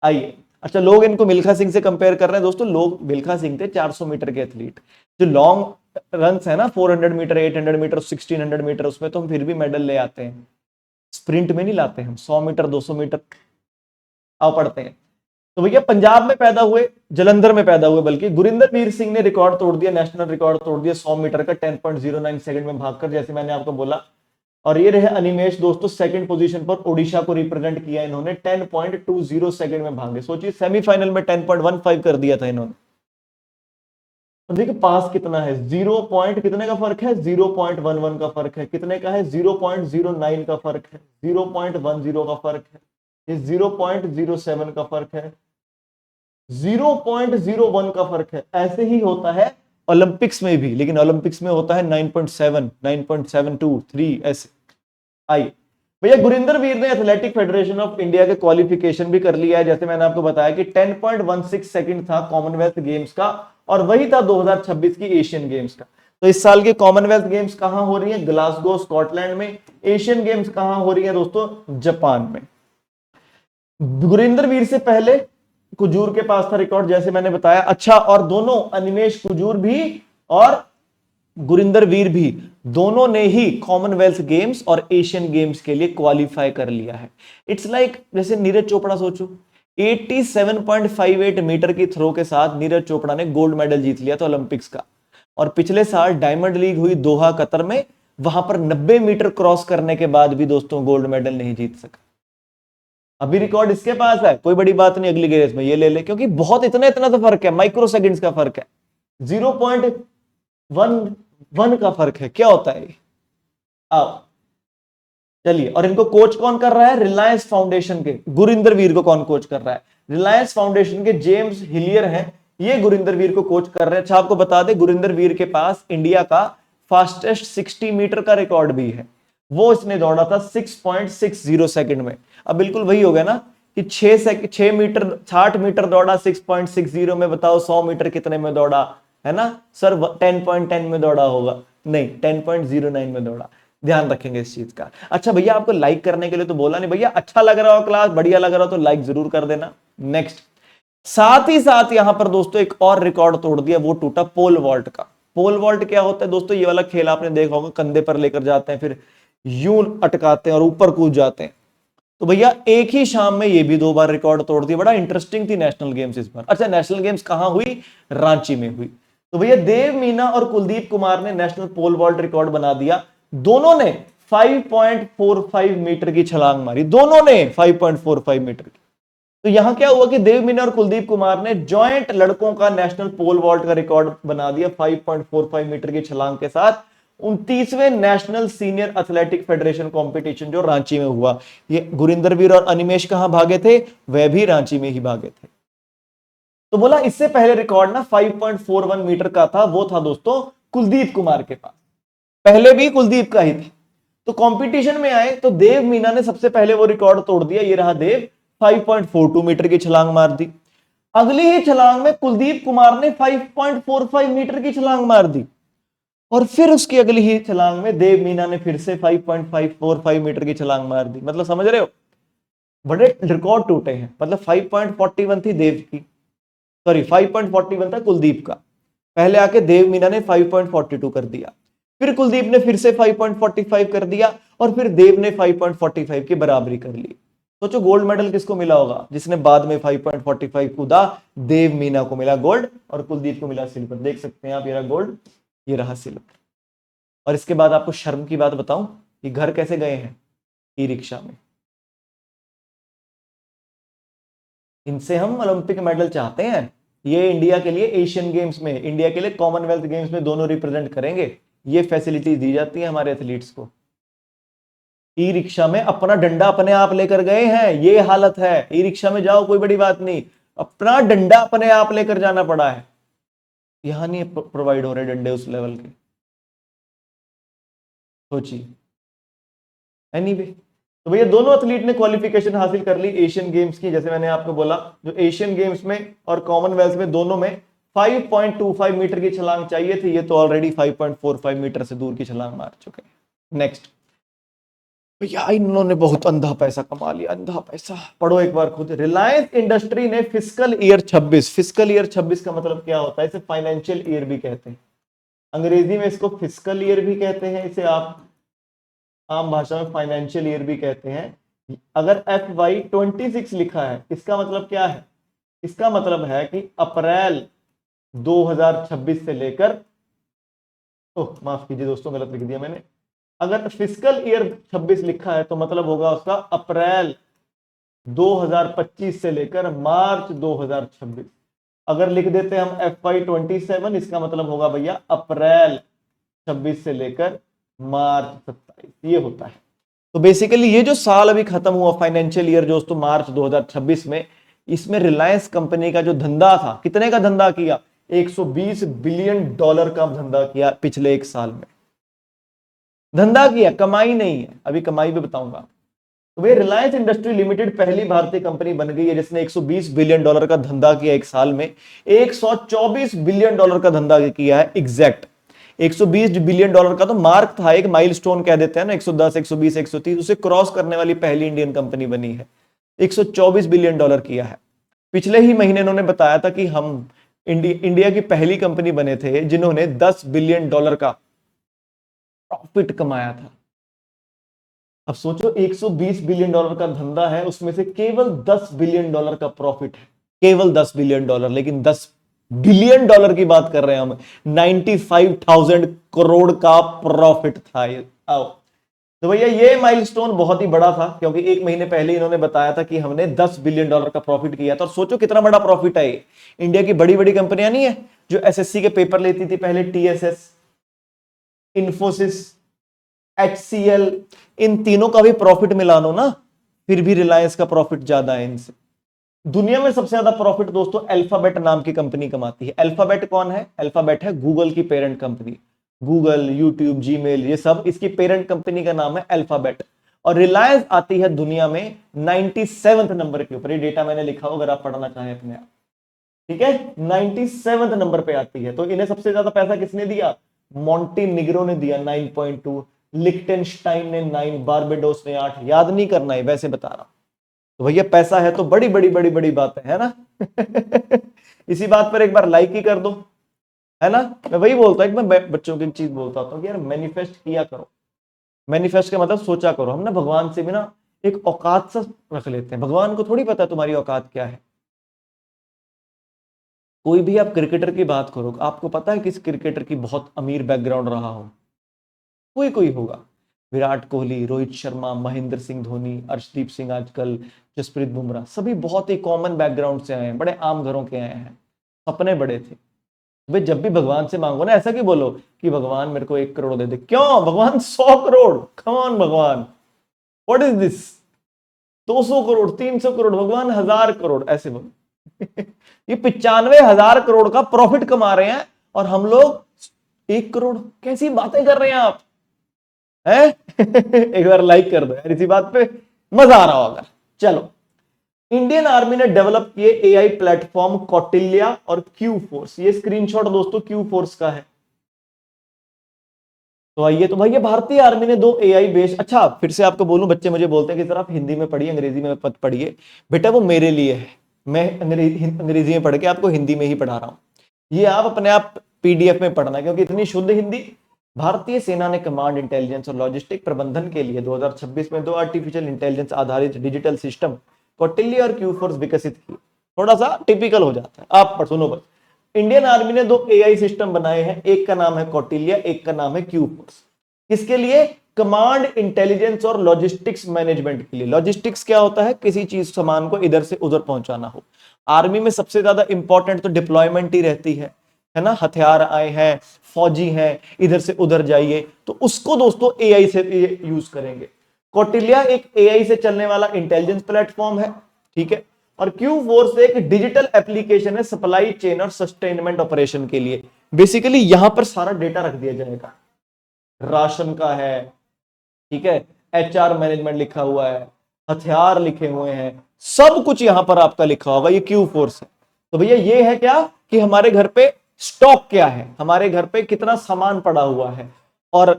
A: आइए अच्छा, लोग इनको मिल्खा सिंह से कंपेयर कर रहे हैं दोस्तों। लोग, मिल्खा सिंह थे 400 मीटर के एथलीट। जो लॉन्ग रन है ना, 400 मीटर, 800 मीटर, 1600 मीटर, उसमें तो हम फिर भी मेडल ले आते हैं। स्प्रिंट में नहीं लाते हम, 100 मीटर, 200 मीटर आओ पढ़ते हैं। तो भैया पंजाब में पैदा हुए, जलंधर में पैदा हुए, बल्कि गुरिंदर वीर सिंह ने रिकॉर्ड तोड़ दिया, नेशनल रिकॉर्ड तोड़ दिया 100 मीटर का 10.09 सेकंड में भागकर, जैसे मैंने आपको बोला। और ये रहे अनिमेश दोस्तों, सेकंड पोजीशन पर, ओडिशा को रिप्रेजेंट किया इन्होंने, 10.20 सेकंड में भागे। सोचिए सेमीफाइनल में 10.15 कर दिया था इन्होंने। और देखिए पास कितना है, 0 पॉइंट कितने का फर्क है, 0.11 का फर्क है। कितने का है, 0.09 का फर्क है, 0.10 का फर्क है, ये 0.07 का फर्क है, 0.01 का फर्क है। ऐसे ही होता है ओलंपिक्स में भी, लेकिन ओलंपिक्स में होता है 9.7, 9.72, 3 ऐसे। आइए भैया, गुरिंदर वीर ने एथलेटिक फेडरेशन ऑफ इंडिया के क्वालिफिकेशन भी कर लिया है, जैसे मैंने आपको बताया कि 10.16 सेकंड था कॉमनवेल्थ गेम्स का, और वही था 2026 की एशियन गेम्स का। तो इस साल के कॉमनवेल्थ गेम्स कहां हो रही है, ग्लासगो स्कॉटलैंड में। एशियन गेम्स कहां हो रही है दोस्तों, जापान में। गुरिंदर वीर से पहले कुजूर के पास था रिकॉर्ड, जैसे मैंने बताया। अच्छा, और दोनों अनिमेश कुजूर भी और गुरिंदर वीर भी, दोनों ने ही कॉमनवेल्थ गेम्स और एशियन गेम्स के लिए क्वालिफाई कर लिया है। इट्स लाइक जैसे नीरज चोपड़ा, सोचो 87.58 मीटर की थ्रो के साथ नीरज चोपड़ा ने गोल्ड मेडल जीत लिया था ओलंपिक्स का। और पिछले साल डायमंड लीग हुई दोहा कतर में, वहां पर 90 मीटर क्रॉस करने के बाद भी दोस्तों गोल्ड मेडल नहीं जीत सका। अभी रिकॉर्ड इसके पास है, कोई बड़ी बात नहीं, अगली रेस में ये ले ले, क्योंकि बहुत इतना इतना तो फर्क है, माइक्रो सेकंड्स का फर्क है, 0.11 का फर्क है। क्या होता है, आओ चलिए। और इनको कोच कौन कर रहा है, रिलायंस फाउंडेशन के गुरिंदर वीर को कौन कोच कर रहा है, रिलायंस फाउंडेशन के जेम्स हिलियर हैं, ये गुरिंदर वीर को कोच कर रहे हैं। अच्छा, आपको बता दें गुरिंदर वीर के पास इंडिया का फास्टेस्ट 60 मीटर का रिकॉर्ड भी है। वो इसने दौड़ा था 6.60 सेकंड में। अब बिल्कुल वही हो गया ना कि 6 मीटर 60 मीटर दौड़ा 6.60 में, बताओ 100 मीटर कितने में दौड़ा, है ना सर, 10.10 में दौड़ा होगा, नहीं 10.09 में दौड़ा। ध्यान रखेंगे इस चीज का। अच्छा भैया, आपको लाइक करने के लिए तो बोला नहीं भैया, अच्छा लग रहा हो क्लास, बढ़िया लग रहा हो तो लाइक जरूर कर देना। नेक्स्ट, साथ ही साथ यहां पर दोस्तों एक और रिकॉर्ड तोड़ दिया, वो टूटा पोल वॉल्ट का। पोल वॉल्ट क्या होता है दोस्तों, ये वाला खेल आपने देखा होगा, कंधे पर लेकर जाते हैं, फिर यूं अटकाते हैं और ऊपर कूद जाते हैं। तो भैया एक ही शाम में ये भी 2 बार रिकॉर्ड तोड़ दिया। बड़ा इंटरेस्टिंग थी नेशनल गेम्स इस बार। अच्छा, नेशनल गेम्स कहां हुई, रांची में हुई। तो भैया देव मीना और कुलदीप कुमार ने नेशनल पोल वॉल्ट रिकॉर्ड बना दिया। दोनों ने 5.45 मीटर की छलांग मारी, दोनों ने 5.45 मीटर की। तो यहां क्या हुआ कि देव मीना और कुलदीप कुमार ने जॉइंट लड़कों का नेशनल पोल वॉल्ट का रिकॉर्ड बना दिया 5.45 मीटर की छलांग के साथ। 29वें national senior athletic federation competition जो रांची में हुआ। ये गुरिंदर वीर और अनिमेश कहां भागे थे, वह भी रांची में ही भागे थे। तो बोला इससे पहले रिकॉर्ड ना 5.41 मीटर का था, वो था दोस्तों कुलदीप कुमार के पास, पहले भी कुलदीप का ही था। तो कंपटीशन में आए तो देव मीना ने सबसे पहले वो रिकॉर्ड तोड़ दिया, ये रहा देव, 5.42 मीटर की छलांग मार दी। अगली ही छलांग में कुलदीप कुमार ने 5.45 मीटर की छलांग मार दी, और फिर उसकी अगली ही छलांग में देव मीना ने फिर से 5.545 मीटर की छलांग मार दी। मतलब समझ रहे हो, बड़े रिकॉर्ड टूटे हैं। मतलब 5.41 थी देव की, सॉरी 5.41 था कुलदीप का, पहले आके देव मीना ने 5.42 कर दिया, फिर कुलदीप ने फिर से 5.45 कर दिया, और फिर देव ने 5.45 की बराबरी कर ली। सोचो गोल्ड मेडल किसको मिला होगा, जिसने बाद में 5.45 कूदा, देव मीना को मिला गोल्ड और कुलदीप को मिला सिल्वर। देख सकते हैं आप, ये रहा गोल्ड, ये रहा सिल्वर। और इसके बाद आपको शर्म की बात बताऊं, कि घर कैसे गए हैं, ई रिक्शा में। इनसे हम ओलंपिक मेडल चाहते हैं, ये इंडिया के लिए एशियन गेम्स में, इंडिया के लिए कॉमनवेल्थ गेम्स में दोनों रिप्रेजेंट करेंगे। ये फैसिलिटी दी जाती है हमारे एथलीट्स को। ई रिक्शा में अपना डंडा अपने आप लेकर गए हैं, ये हालत है। ई रिक्शा में जाओ कोई बड़ी बात नहीं, अपना डंडा अपने आप लेकर जाना पड़ा है। यहां नहीं प्रोवाइड हो रहे डंडे उस लेवल के, सोचिए। एनीवे, तो भैया दोनों एथलीट ने क्वालिफिकेशन हासिल कर ली एशियन गेम्स की। जैसे मैंने आपको बोला, जो एशियन गेम्स में और कॉमनवेल्थ में दोनों में 5.25 मीटर की छलांग चाहिए थी, ये तो ऑलरेडी 5.45 मीटर से दूर की छलांग मार चुके हैं। नेक्स्ट, भैया इन्होंने बहुत अंधा पैसा कमा लिया, अंधा पैसा। पढ़ो एक बार खुद। रिलायंस इंडस्ट्री ने फिस्कल ईयर 26, फिस्कल ईयर 26 का मतलब क्या होता है? इसे फाइनेंशियल ईयर भी कहते हैं, अंग्रेजी में इसको फिस्कल ईयर भी कहते हैं, इसे आप आम भाषा में फाइनेंशियल ईयर भी कहते हैं। अगर FY26 लिखा है, इसका मतलब क्या है? इसका मतलब है कि अप्रैल 2026 से लेकर, ओह माफ कीजिए दोस्तों, गलत लिख दिया मैंने। अगर फिस्कल ईयर 26 लिखा है तो मतलब होगा उसका अप्रैल 2025 से लेकर मार्च 2026। अगर लिख देते हैं हम FY27, इसका मतलब होगा भैया अप्रैल 26 से लेकर मार्च 27, ये होता है। तो बेसिकली ये जो साल अभी खत्म हुआ फाइनेंशियल ईयर दोस्तों, मार्च 2026 में, इसमें रिलायंस कंपनी का जो धंधा था, कितने का धंधा किया? 120 बिलियन डॉलर का धंधा किया पिछले एक साल में। धंधा किया, कमाई नहीं है, अभी कमाई भी बताऊंगा। तो भाई रिलायंस इंडस्ट्री लिमिटेड पहली भारतीय कंपनी बन गई है जिसने 120 बिलियन डॉलर का धंधा किया एक साल में। 124 बिलियन डॉलर का धंधा किया है एग्जैक्ट। 120 बिलियन डॉलर का तो मार्क था, एक माइलस्टोन कह देते हैं ना, 110, 120, 130, उसे क्रॉस करने वाली पहली इंडियन कंपनी बनी है। 124 बिलियन डॉलर किया है। पिछले ही महीने उन्होंने बताया था कि हम इंडिया की पहली कंपनी बने थे जिन्होंने 10 बिलियन डॉलर का प्रॉफिट कमाया था। अब सोचो 120 बिलियन डॉलर का धंधा है, उसमें से केवल 10 बिलियन डॉलर का प्रॉफिट है, केवल 10 बिलियन डॉलर, लेकिन 10 बिलियन डॉलर की बात कर रहे हैं हम। 95,000 करोड़ का प्रॉफिट था ये। आओ, तो भैया ये माइलस्टोन बहुत ही बड़ा था, क्योंकि एक महीने पहले इन्होंने बताया था कि हमने 10 बिलियन डॉलर का प्रॉफिट किया था। और सोचो कितना बड़ा प्रॉफिट है ये। इंडिया की बड़ी बड़ी कंपनियां नहीं है जो एसएससी के पेपर लेती थी पहले, TSS, इंफोसिस, HCL, इन तीनों का भी प्रॉफिट मिला लो ना, फिर भी रिलायंस का प्रॉफिट ज्यादा है इनसे। दुनिया में सबसे ज्यादा प्रॉफिट दोस्तों अल्फाबेट नाम की कंपनी कमाती है। अल्फाबेट कौन है? अल्फाबेट है गूगल की parent company. Google, YouTube, Gmail, ये सब इसकी पेरेंट कंपनी का नाम है अल्फाबेट। और रिलायंस आती है दुनिया में 97वें नंबर के ऊपर। ये डेटा मैंने लिखा हो, अगर आप पढ़ना चाहें अपने आप, ठीक है। 97वें नंबर पे आती है। तो इन्हें सबसे ज्यादा पैसा किसने दिया? मॉन्टीनिग्रो ने दिया 9.2, लिक्टेनस्टाइन ने 9, बारबेडोस ने 8। याद नहीं करना है, वैसे बता रहा हूं। तो भैया पैसा है तो बड़ी बड़ी बड़ी बड़ी बातें है ना। इसी बात पर एक बार लाइक ही कर दो, है ना। मैं वही बोलता हूं, मैं बच्चों की चीज बोलता हूं कि यार मैनिफेस्ट किया करो। मैनिफेस्ट का मतलब सोचा करो। हम ना भगवान से भी ना एक औकात सा रख लेते हैं, भगवान को थोड़ी पता है तुम्हारी औकात क्या है। कोई भी आप क्रिकेटर की बात करो, आपको पता है किस क्रिकेटर की बहुत अमीर बैकग्राउंड रहा हो? कोई कोई होगा। विराट कोहली, रोहित शर्मा, महेंद्र सिंह धोनी, अर्शदीप सिंह आजकल, जसप्रीत बुमराह, सभी बहुत ही कॉमन बैकग्राउंड से आए हैं, बड़े आम घरों के आए हैं, सपने बड़े थे। भाई जब भी भगवान से मांगो ना, ऐसा क्यों बोलो कि भगवान मेरे को 1 करोड़ दे दे। क्यों? भगवान 100 करोड़, कम ऑन भगवान, what is this? 200 crore, 300 crore, भगवान 1000 करोड़, ऐसे बोलो। ये 95,000 करोड़ का प्रॉफिट कमा रहे हैं और हम लोग 1 करोड़। कैसी बातें कर रहे हैं आप, है? एक बार लाइक कर दो यार, इसी बात पे मजा आ रहा होगा। चलो, इंडियन आर्मी ने डेवलप किए एआई प्लेटफॉर्म कौटिल्य और क्यू फोर्स। ये स्क्रीनशॉट दोस्तों क्यू फोर्स का है। तो आइए, तो भैया भारतीय आर्मी ने 2 एआई बेस्ड, अच्छा फिर से आपको बोलूं, बच्चे मुझे बोलते हैं कि सर आप हिंदी में पढ़िए, अंग्रेजी में मत पढ़िए। बेटा वो मेरे लिए है, मैं अंग्रेजी में पढ़ के आपको हिंदी में ही पढ़ा रहा हूं। ये आप अपने आप PDF में पढ़ना, क्योंकि इतनी शुद्ध हिंदी। भारतीय सेना ने कमांड, इंटेलिजेंस और लॉजिस्टिक प्रबंधन के लिए 2026 में 2 आर्टिफिशियल इंटेलिजेंस आधारित डिजिटल सिस्टम कौटिल्य और क्यू फोर्स विकसित किए। थोड़ा सा टिपिकल हो जाता है, आप सुनो बस। इंडियन आर्मी ने 2 एआई सिस्टम बनाए हैं, एक का नाम है कौटिल्य, एक का नाम है क्यू फोर्स। किसके लिए? कमांड, इंटेलिजेंस और लॉजिस्टिक्स मैनेजमेंट के लिए। लॉजिस्टिक्स क्या होता है? किसी चीज, सामान को इधर से उधर पहुंचाना हो। आर्मी में सबसे ज्यादा इंपॉर्टेंट तो डिप्लॉयमेंट ही रहती है ना। हथियार आए हैं, फौजी हैं, इधर से उधर जाइए, तो उसको दोस्तों एआई से यूज करेंगे। कौटिल्य एक एआई से चलने वाला इंटेलिजेंस प्लेटफॉर्म है, ठीक है। और क्यू फोर्स एक डिजिटल एप्लीकेशन है सप्लाई चेन और सस्टेनमेंट ऑपरेशन के लिए। बेसिकली यहां पर सारा डेटा रख दिया जाएगा, राशन का है, ठीक है, HR मैनेजमेंट लिखा हुआ है, हथियार लिखे हुए हैं, सब कुछ यहां पर आपका लिखा होगा। ये क्यू फोर्स है। तो भैया ये है क्या कि हमारे घर पे स्टॉक क्या है, हमारे घर पे कितना सामान पड़ा हुआ है। और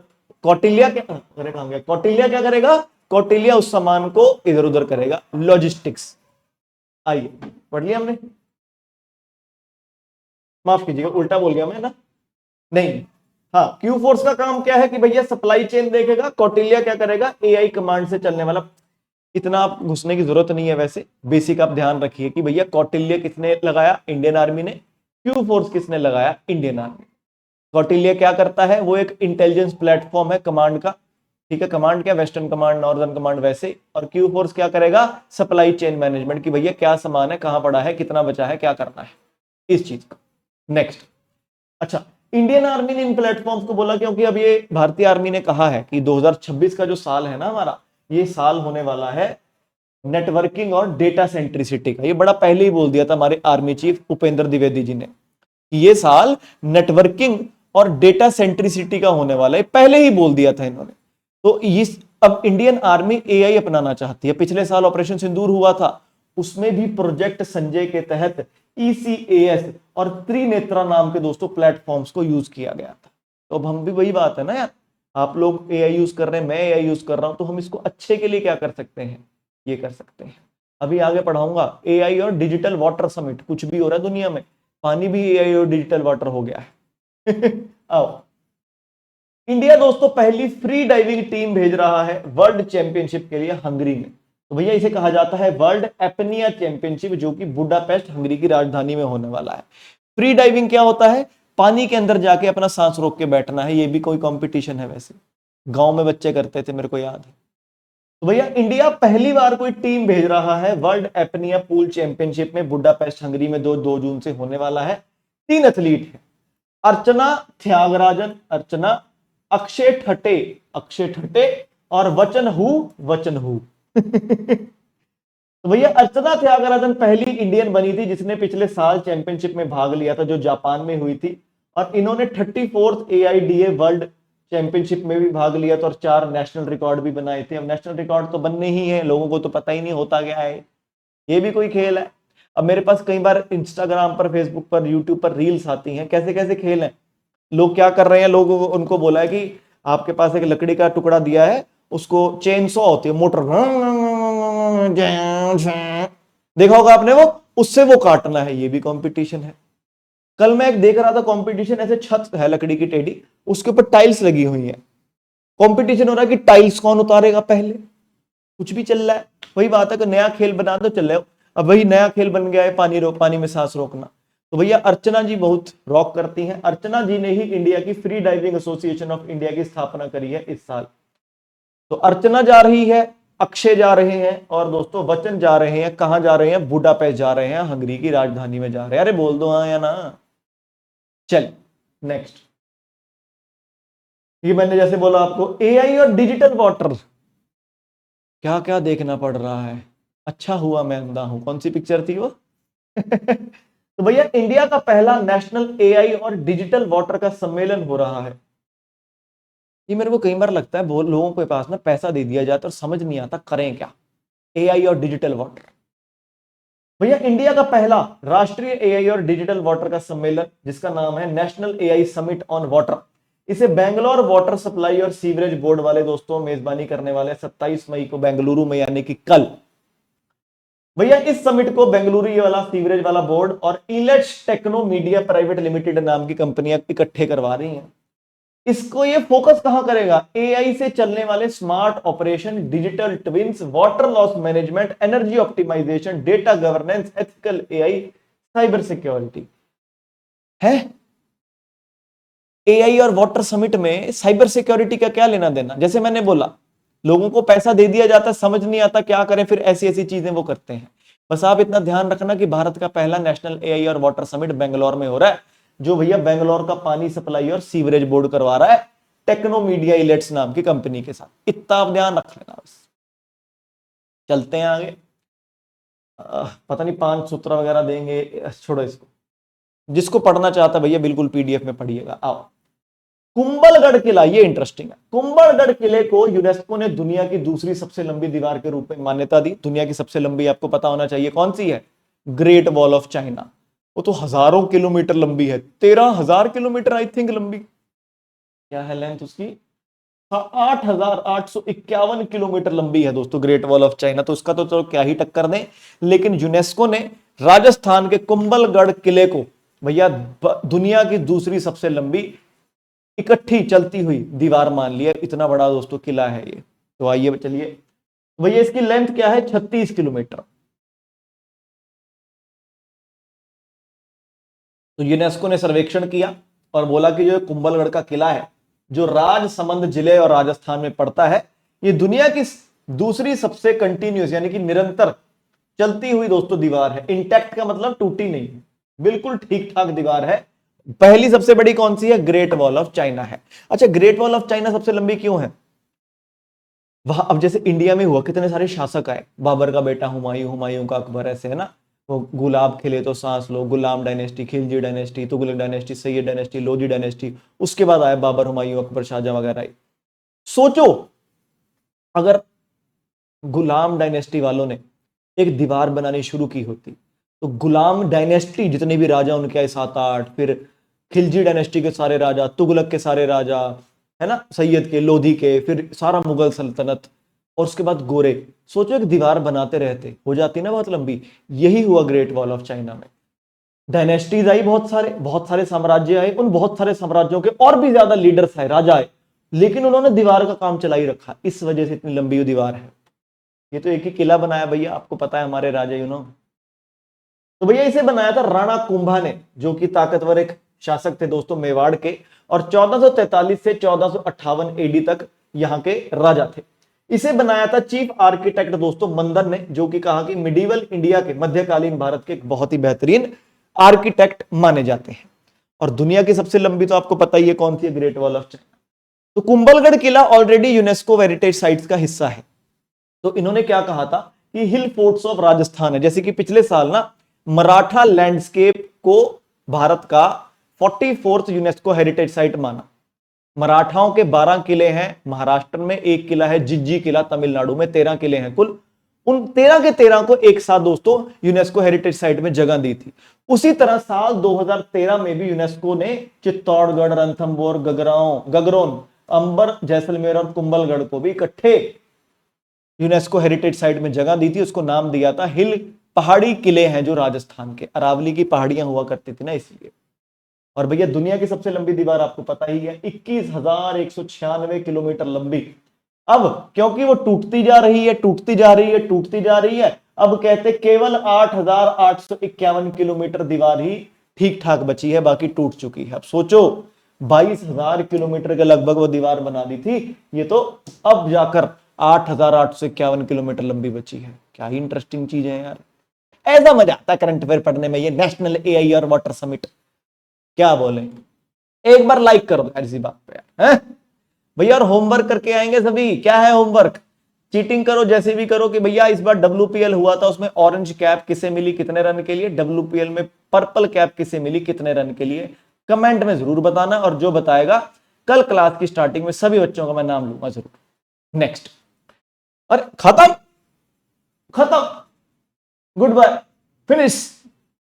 A: कौटिल्य क्या करेगा? कौटिल्य क्या करेगा? कौटिल्य उस सामान को इधर उधर करेगा, लॉजिस्टिक्स। आइए पढ़ लिया हमने, माफ कीजिएगा उल्टा बोल गया मैं ना, नहीं, हाँ, क्यू फोर्स का काम क्या है कि भैया सप्लाई चेन देखेगा, कौटिल्य क्या करेगा, एआई कमांड से चलने वाला। इतना आप घुसने की जरूरत नहीं है, वैसे बेसिक आप ध्यान रखिए कि भैया कौटिल्य किसने लगाया, इंडियन आर्मी ने, क्यू फोर्स किसने लगाया, इंडियन आर्मी। कौटिल्य क्या करता है, वो एक इंटेलिजेंस प्लेटफॉर्म है कमांड का, ठीक है, कमांड क्या, वेस्टर्न कमांड, नॉर्दर्न कमांड वैसे, और क्यू फोर्स क्या करेगा, सप्लाई चेन मैनेजमेंट की, भैया क्या सामान है, कहां पड़ा है, कितना बचा है, क्या करना है, इस चीज का। नेक्स्ट, अच्छा, इंडियन आर्मी ने इन प्लेटफॉर्म्स को बोला क्योंकि अब ये भारतीय आर्मी ने कहा है कि 2026 का जो साल है ना हमारा, ये साल होने वाला है नेटवर्किंग और डेटा सेंट्रिसिटी का। ये बड़ा पहले ही बोल दिया था हमारे आर्मी चीफ उपेंद्र द्विवेदी जी ने कि ये साल नेटवर्किंग और डेटा सेंट्रिसिटी का होने वाला है, पहले ही बोल दिया था इन्होंने। तो इस अब इंडियन आर्मी एआई अपनाना चाहती है। पिछले साल ऑपरेशन सिंदूर हुआ था, उसमें भी प्रोजेक्ट संजय के तहत ईसीएएस और त्रिनेत्रा नाम के दोस्तों प्लेटफॉर्म्स को यूज किया गया था। तो अब हम भी वही बात है ना यार, आप लोग एआई यूज कर रहे हैं, मैं एआई यूज कर रहा हूं, तो हम इसको अच्छे के लिए क्या कर सकते हैं, ये कर सकते हैं। अभी आगे पढ़ाऊंगा एआई और डिजिटल वाटर समिट, कुछ भी हो रहा है दुनिया में, पानी भी एआई और डिजिटल वाटर हो गया है। आओ, इंडिया दोस्तों पहली फ्री डाइविंग टीम भेज रहा है वर्ल्ड चैंपियनशिप के लिए हंगरी में। तो भैया इसे कहा जाता है वर्ल्ड एपनिया चैंपियनशिप, जो कि बुडापेस्ट हंगरी की राजधानी में होने वाला है। फ्री डाइविंग क्या होता है, पानी के अंदर जाके अपना सांस रोक के बैठना है, ये भी कोई कंपटीशन है, वैसे गांव में बच्चे करते थे, मेरे को याद है। तो भैया इंडिया पहली बार कोई टीम भेज रहा है वर्ल्ड एपनिया पूल चैंपियनशिप में, बुडापेस्ट हंगरी में 2 जून से होने वाला है। 3 एथलीट है, अर्चना त्यागराजन, अर्चना, अक्षय ठटे और वचन हु। तो भैया अर्चना त्यागराजन पहली इंडियन बनी थी जिसने पिछले साल चैंपियनशिप में भाग लिया था, जो जापान में हुई थी, और इन्होंने 34th एआईडीए वर्ल्ड चैंपियनशिप में भी भाग लिया था और 4 नेशनल रिकॉर्ड भी बनाए थे। अब नेशनल रिकॉर्ड तो बनने ही है, लोगों को तो पता ही नहीं होता क्या है, ये भी कोई खेल है। अब मेरे पास कई बार इंस्टाग्राम पर, फेसबुक पर, यूट्यूब पर रील्स आती हैं, कैसे कैसे खेल हैं, लोग क्या कर रहे हैं, लोग उनको बोला है कि आपके पास एक लकड़ी का टुकड़ा दिया है, उसको चेन सॉ होती है, मोटर, देखा होगा आपने, वो उससे वो काटना है, ये भी कंपटीशन है। कल मैं एक देख रहा था कंपटीशन, ऐसे छत है लकड़ी की टेढ़ी, उसके ऊपर टाइल्स लगी हुई है, कंपटीशन हो रहा है कि टाइल्स कौन उतारेगा पहले। कुछ भी चल रहा है, वही बात है कि नया खेल बना दो, चल रहे हो। अब वही नया खेल बन गया है पानी में सांस रोकना। तो भैया अर्चना जी बहुत रॉक करती हैं। अर्चना जी ने ही इंडिया की free diving association of India की स्थापना करी है इस साल। तो अर्चना जा रही है, अक्षय जा रहे हैं, और दोस्तों वचन जा रहे हैं, कहां जा रहे हैं, बुडापेस्ट जा रहे हैं, हंगरी की राजधानी में जा रहे हैं। अरे बोल दो हाँ या ना। चल नेक्स्ट, ये मैंने जैसे बोला आपको एआई और डिजिटल वाटर, क्या क्या देखना पड़ रहा है। अच्छा हुआ मैं अंधा हूं, कौन सी पिक्चर थी वो। तो भैया इंडिया का पहला नेशनल एआई और डिजिटल वाटर का सम्मेलन हो रहा है। ये मेरे को कई बार लगता है बहुत लोगों के पास ना पैसा दे दिया जाता है और समझ नहीं आता करें क्या। एआई और डिजिटल वाटर, भैया इंडिया का पहला राष्ट्रीय एआई और डिजिटल वाटर का सम्मेलन, जिसका नाम है national AI summit on water, इसे बेंगलोर वाटर सप्लाई और सीवरेज बोर्ड वाले दोस्तों मेजबानी करने वाले 27 मई को बेंगलुरु में, यानी कि कल। भैया इस समिट को बेंगलुरु ये वाला सीवरेज वाला बोर्ड और इलेट्स टेक्नो मीडिया प्राइवेट लिमिटेड नाम की कंपनियां इकट्ठे करवा रही हैं। इसको ये फोकस कहां करेगा, एआई से चलने वाले smart operation, digital twins, water loss management, energy optimisation, data governance, ethical AI, cyber security है। एआई और वाटर समिट में साइबर सिक्योरिटी का क्या लेना देना। जैसे मैंने बोला, लोगों को पैसा दे दिया जाता है, समझ नहीं आता क्या करें, फिर ऐसी ऐसी चीजें वो करते हैं। बस आप इतना ध्यान रखना कि भारत का पहला नेशनल एआई और वाटर समिट बेंगलोर में हो रहा है, जो भैया बेंगलोर का पानी सप्लाई और सीवरेज बोर्ड करवा रहा है टेक्नो मीडिया इलेट्स नाम की कंपनी के साथ। इतना आप ध्यान रख लेना बस। चलते हैं आगे। पता नहीं 5 सूत्र वगैरह देंगे, छोड़ो इसको। जिसको पढ़ना चाहता भैया बिल्कुल पीडीएफ में पढ़िएगा। आओ, कुंभलगढ़ किला, ये इंटरेस्टिंग है। कुंभलगढ़ किले को यूनेस्को ने दुनिया की दूसरी सबसे लंबी दीवार के रूप में मान्यता दी। दुनिया की सबसे लंबी आपको पता होना चाहिए कौन सी है, ग्रेट वॉल ऑफ चाइना। वो तो हजारों किलोमीटर लंबी है, 13,000 किलोमीटर आई थिंक लंबी, क्या है लेंथ उसकी, 8,851 किलोमीटर लंबी है दोस्तों ग्रेट वॉल ऑफ चाइना। तो उसका तो चलो क्या ही टक्कर दें, लेकिन यूनेस्को ने राजस्थान के कुंभलगढ़ किले को भैया दुनिया की दूसरी सबसे लंबी इकट्ठी चलती हुई दीवार मान लिया। इतना बड़ा दोस्तों किला है ये। तो आइए चलिए भैया, इसकी लेंथ क्या है? 36 किलोमीटर। तो यूनेस्को ने सर्वेक्षण किया और बोला कि जो कुंभलगढ़ का किला है, जो राजसमंद जिले और राजस्थान में पड़ता है, ये दुनिया की दूसरी सबसे कंटिन्यूस यानी कि निरंतर चलती हुई दोस्तों दीवार है। इंटैक्ट का मतलब टूटी नहीं, बिल्कुल ठीक ठाक दीवार है। पहली सबसे बड़ी कौन सी है? ग्रेट वॉल ऑफ चाइना है। अच्छा, ग्रेट वॉल ऑफ चाइना सबसे लंबी क्यों है? वहां अब जैसे इंडिया में हुआ, कितने सारे शासक आए, बाबर का बेटा हुमायूं, हुमायूं का अकबर, ऐसे है ना। वो गुलाब खिले तो सांस लो, Ghulam dynasty, Khilji dynasty, Tughlaq dynasty, Sayyid dynasty, Lodi dynasty, उसके बाद आया बाबर, हुमायूं, अकबर, शाहजहां वगैरह। सोचो अगर गुलाम डायनेस्टी वालों ने एक दीवार बनानी शुरू की होती, तो गुलाम डायनेस्टी जितने भी राजा उनके आए 7-8, फिर खिलजी डायनेस्टी के सारे राजा, तुगलक के सारे राजा, है ना, सैयद के, लोधी के, फिर सारा मुगल सल्तनत, और उसके बाद गोरे। सोचो एक दीवार बनाते रहते, हो जाती ना बहुत लंबी। यही हुआ ग्रेट वॉल ऑफ चाइना में। डायनेस्टीज आई, बहुत सारे साम्राज्य आए, उन बहुत सारे साम्राज्यों के और भी ज्यादा लीडर्स आए, राजा आए, लेकिन उन्होंने दीवार का काम चला ही रखा। इस वजह से इतनी लंबी दीवार है। ये तो एक ही किला बनाया भैया, आपको पता है हमारे राजा तो भैया इसे बनाया था राणा कुंभा ने, जो कि ताकतवर एक शासक थे दोस्तों मेवाड़ के, और 1443 से 1458 एडी तक यहाँ के राजा थे। इसे बनाया था चीफ आर्किटेक्ट दोस्तों मंदन ने, जो कि कहा कि मिडिवल इंडिया के, मध्यकालीन भारत के एक बहुत ही बेहतरीन आर्किटेक्ट माने जाते हैं। और दुनिया की सबसे लंबी तो आपको पता ही है कौन सी है, ग्रेट वॉल ऑफ चाइना। तो कुंभलगढ़ किला ऑलरेडी यूनेस्को हेरिटेज साइट्स का हिस्सा है। तो इन्होंने क्या कहा था कि हिल फोर्ट्स ऑफ राजस्थान है। जैसे कि पिछले साल ना मराठा लैंडस्केप को भारत का 44th यूनेस्को हेरिटेज साइट माना। मराठाओं के 12 किले हैं महाराष्ट्र में, एक किला है जिज्जी किला तमिलनाडु में, 13 किले हैं कुल। उन 13 के 13 को एक साथ दोस्तों यूनेस्को हेरिटेज साइट में जगह दी थी। उसी तरह साल 2013 में भी यूनेस्को ने चित्तौड़गढ़, रणथंभौर, गगरोन, अंबर, जैसलमेर और कुंभलगढ़ को भी इकट्ठे यूनेस्को हेरिटेज साइट में जगह दी थी। उसको नाम दिया था हिल, पहाड़ी किले हैं जो राजस्थान के, अरावली की पहाड़ियां हुआ करती थी ना, इसलिए। और भैया दुनिया की सबसे लंबी दीवार आपको पता ही है, 21,196 किलोमीटर लंबी। अब क्योंकि वो टूटती जा रही है, टूटती जा रही है, टूटती जा रही है, अब कहते केवल 8,851 किलोमीटर दीवार ही ठीक ठाक बची है, बाकी टूट चुकी है। अब सोचो 22,000 किलोमीटर के लगभग वो दीवार बना दी थी, ये तो अब जाकर 8,851 किलोमीटर लंबी बची है। क्या ही इंटरेस्टिंग चीज है यार। ऐसा मजा आता है करंट अफेयर पढ़ने में, ये नेशनल एआई और वाटर समिट, क्या बोले। एक बार लाइक कर दो यार इसी बात पे यार, हैं भैया। और होमवर्क करके आएंगे सभी। क्या है होमवर्क? चीटिंग करो जैसे भी करो कि भैया इस बार डब्ल्यूपीएल हुआ था, उसमें ऑरेंज कैप किसे मिली, कितने रन के लिए। डब्ल्यूपीएल में पर्पल कैप किसे मिली, कितने रन के लिए। कमेंट में जरूर बताना, और जो बताएगा कल क्लास की स्टार्टिंग में सभी बच्चों का मैं नाम लूंगा जरूर। नेक्स्ट, अरे खत्म खत्म, गुड बाय, फिनिश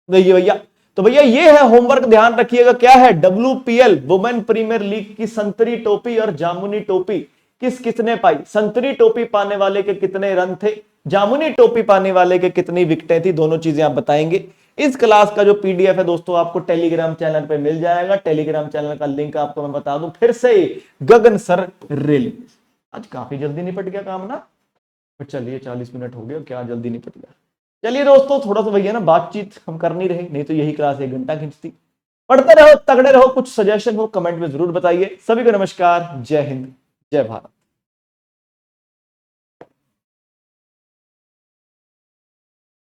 A: भैया। तो भैया ये है होमवर्क, ध्यान रखिएगा। क्या है? डब्ल्यूपीएल वुमेन प्रीमियर लीग की संतरी टोपी और जामुनी टोपी किस किसने पाई। संतरी टोपी पाने वाले के कितने रन थे, जामुनी टोपी पाने वाले के कितनी विकेटें थी, दोनों चीजें आप बताएंगे। इस क्लास का जो पीडीएफ है दोस्तों आपको टेलीग्राम चैनल पे मिल जाएगा। टेलीग्राम चैनल का लिंक आपको मैं बता दूं फिर से, गगन सर रिलीज। आज काफी जल्दी निपट गया काम ना, पर चलिए 40 मिनट हो गए, क्या जल्दी निपट गया। चलिए दोस्तों, थोड़ा सा भैया ना बातचीत हम कर नहीं रहे, नहीं तो यही क्लास 1 घंटा खींचती। पढ़ते रहो, तगड़े रहो, कुछ सजेशन हो कमेंट में जरूर बताइए। सभी को नमस्कार, जय हिंद, जय भारत।